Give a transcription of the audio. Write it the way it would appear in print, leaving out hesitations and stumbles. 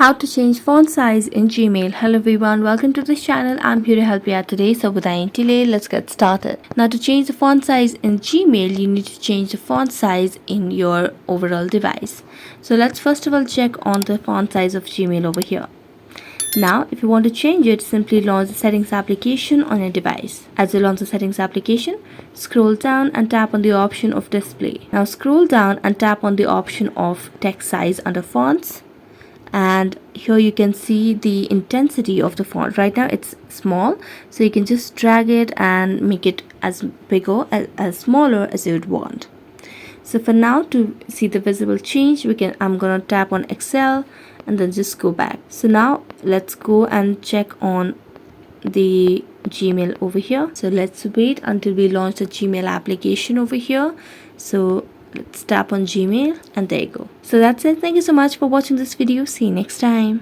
How to change font size in Gmail. Hello everyone, welcome to this channel. I'm here to help you out today. So without any delay, let's get started. Now to change the font size in Gmail, you need to change the font size in your overall device. So let's first of all check on the font size of Gmail over here. Now, if you want to change it, simply launch the settings application on your device. As you launch the settings application, scroll down and tap on the option of display. Now scroll down and tap on the option of text size under fonts. And here you can see the intensity of the font. Right now it's small, so you can just drag it and make it as bigger as smaller as you would want. So for now, to see the visible change, I'm gonna tap on Excel and then just go back. So now let's go and check on the Gmail over here. So let's wait until we launch the Gmail application over here. So let's tap on Gmail and there you go. So that's it. Thank you so much for watching this video. See you next time.